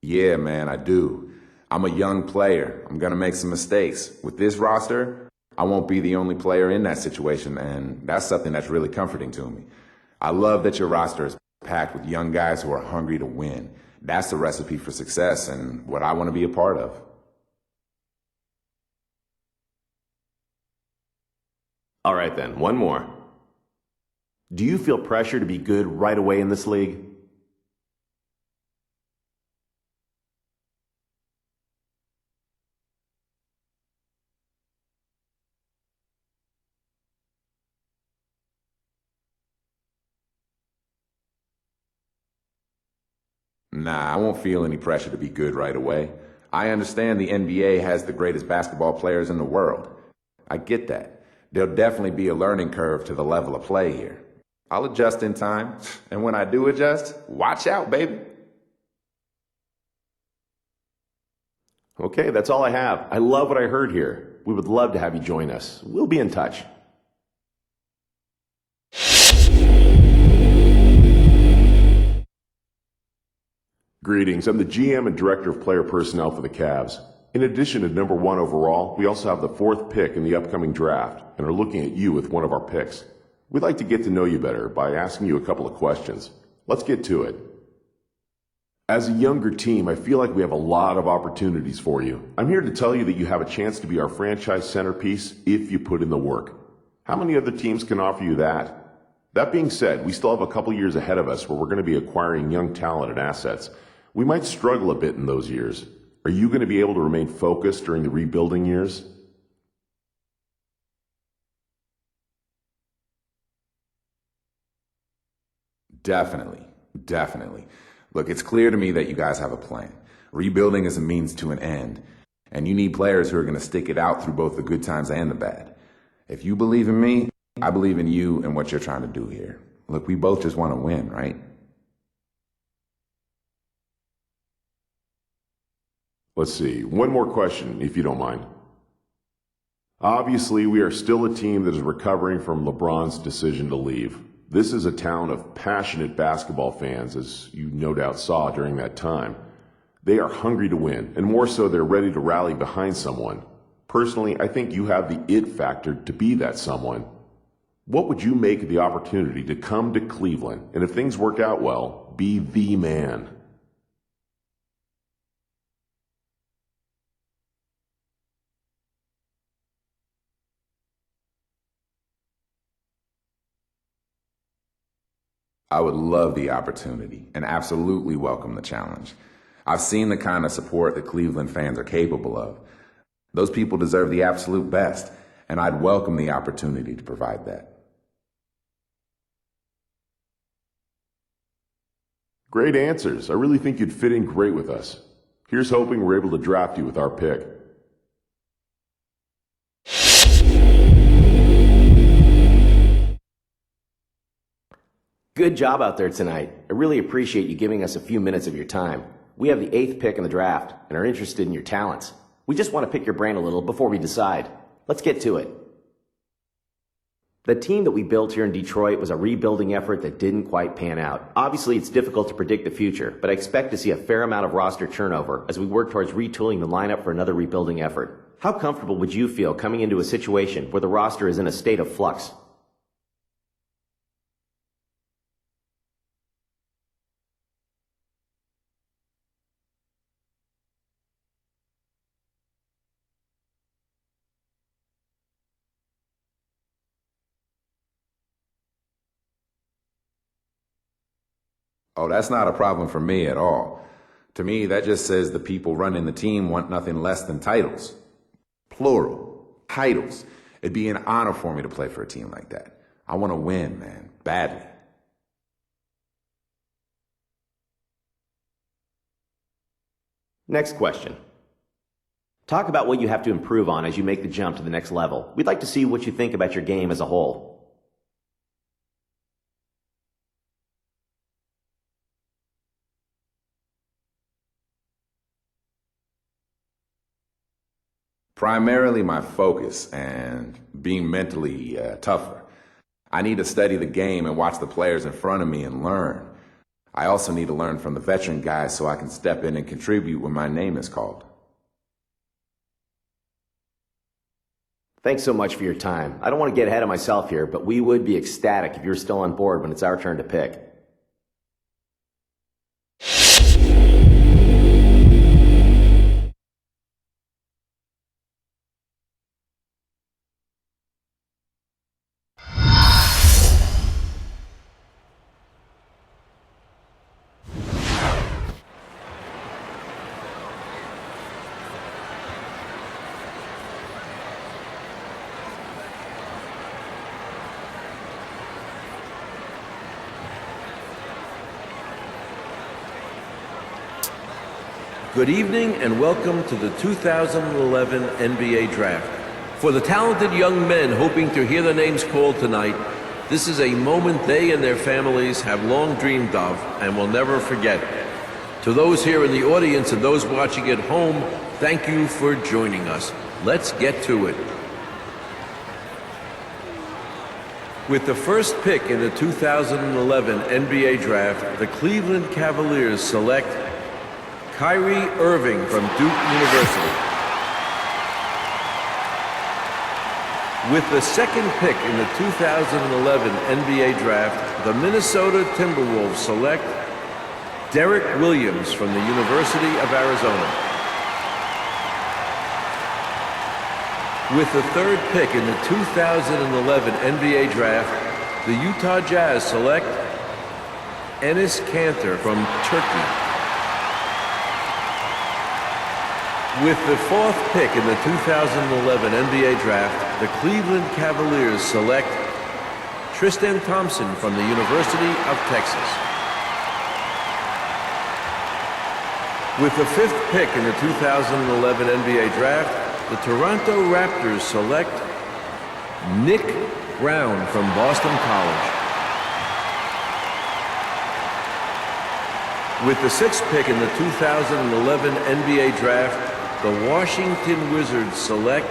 Yeah, man, I do. I'm a young player. I'm gonna make some mistakes. With this roster, I won't be the only player in that situation, and that's something that's really comforting to me. I love that your roster is packed with young guys who are hungry to win. That's the recipe for success and what I want to be a part of. All right then, one more. Do you feel pressure to be good right away in this league? Nah, I won't feel any pressure to be good right away. I understand the NBA has the greatest basketball players in the world. I get that. There'll definitely be a learning curve to the level of play here. I'll adjust in time, and when I do adjust, watch out, baby. Okay, that's all I have. I love what I heard here. We would love to have you join us. We'll be in touch. Greetings. I'm the GM and Director of Player Personnel for the Cavs. In addition to number 1 overall, we also have the 4th pick in the upcoming draft and are looking at you with one of our picks. We'd like to get to know you better by asking you a couple of questions. Let's get to it. As a younger team, I feel like we have a lot of opportunities for you. I'm here to tell you that you have a chance to be our franchise centerpiece if you put in the work. How many other teams can offer you that? That being said, we still have a couple years ahead of us where we're going to be acquiring young talent and assets. We might struggle a bit in those years. Are you going to be able to remain focused during the rebuilding years? Definitely. Definitely. Look, it's clear to me that you guys have a plan. Rebuilding is a means to an end, and you need players who are going to stick it out through both the good times and the bad. If you believe in me, I believe in you and what you're trying to do here. Look, we both just want to win, right? Let's see, one more question, if you don't mind. Obviously, we are still a team that is recovering from LeBron's decision to leave. This is a town of passionate basketball fans, as you no doubt saw during that time. They are hungry to win, and more so, they're ready to rally behind someone. Personally, I think you have the it factor to be that someone. What would you make of the opportunity to come to Cleveland, and if things work out well, be the man? I would love the opportunity and absolutely welcome the challenge. I've seen the kind of support that Cleveland fans are capable of. Those people deserve the absolute best, and I'd welcome the opportunity to provide that. Great answers. I really think you'd fit in great with us. Here's hoping we're able to draft you with our pick. Good job out there tonight. I really appreciate you giving us a few minutes of your time. We have the 8th pick in the draft and are interested in your talents. We just want to pick your brain a little before we decide. Let's get to it. The team that we built here in Detroit was a rebuilding effort that didn't quite pan out. Obviously, it's difficult to predict the future, but I expect to see a fair amount of roster turnover as we work towards retooling the lineup for another rebuilding effort. How comfortable would you feel coming into a situation where the roster is in a state of flux? Oh, that's not a problem for me at all. To me, that just says the people running the team want nothing less than titles. Plural. Titles. It'd be an honor for me to play for a team like that. I want to win, man. Badly. Next question. Talk about what you have to improve on as you make the jump to the next level. We'd like to see what you think about your game as a whole. Primarily my focus and being mentally tougher. I need to study the game and watch the players in front of me and learn. I also need to learn from the veteran guys so I can step in and contribute when my name is called. Thanks so much for your time. I don't want to get ahead of myself here, but we would be ecstatic if you're still on board when it's our turn to pick. Good evening and welcome to the 2011 NBA Draft. For the talented young men hoping to hear their names called tonight, this is a moment they and their families have long dreamed of and will never forget. To those here in the audience and those watching at home, thank you for joining us. Let's get to it. With the first pick in the 2011 NBA Draft, the Cleveland Cavaliers select Kyrie Irving from Duke University. With the second pick in the 2011 NBA Draft, the Minnesota Timberwolves select Derek Williams from the University of Arizona. With the third pick in the 2011 NBA Draft, the Utah Jazz select Enes Kanter from Turkey. With the fourth pick in the 2011 NBA Draft, the Cleveland Cavaliers select Tristan Thompson from the University of Texas. With the fifth pick in the 2011 NBA Draft, the Toronto Raptors select Nick Brown from Boston College. With the sixth pick in the 2011 NBA Draft, the Washington Wizards select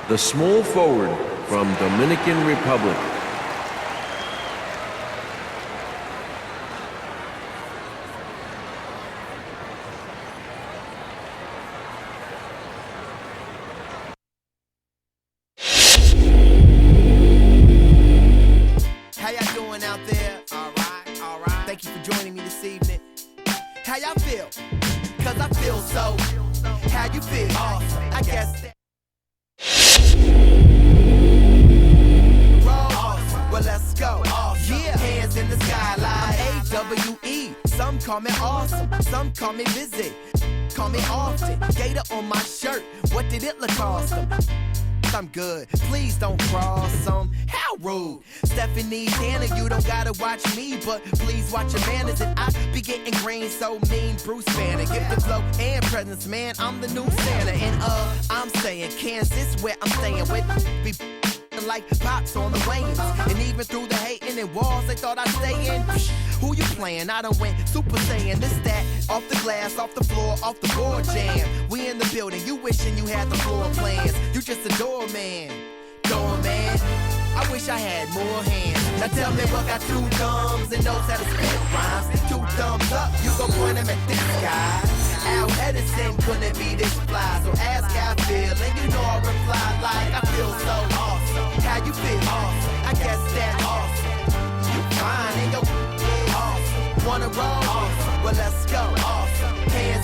the small forward from Dominican Republic. How y'all doing out there? All right. Thank you for joining me this evening. How y'all feel? 'Cause I feel so. How you feel? Awesome. I guess that. Awesome. Well, let's go. Awesome. Yeah. Hands in the sky like AWE. Some call me awesome. Some call me busy. Call me often. Gator on my shirt. What did it look awesome? I'm good. Please don't cross them. How rude. Stephanie Tanner, you don't gotta watch me, but please watch your manners. And I be getting green so mean. Bruce Banner, give the flow and presence, man. I'm the new Santa. And I'm saying Kansas, where I'm staying with. Be like pops on the lanes. And even through the hating and walls, they thought I'd stay in. Who you playing? I done went Super Saiyan. This, that, off the glass, off the floor, off the board jam. We in the building, you wishing you had the floor plans. You just a doorman. Doorman. I wish I had more hands. Now tell me what got two thumbs and knows how to spit rhymes. Two thumbs up, you gon' point them at this guy. Al Edison couldn't be this fly. So ask how I feel, and you know I reply like I feel so awesome. How you feel? Awesome. I guess that awesome. You fine and yo awesome. Wanna roll? Awesome. Well, let's go. Awesome. Hands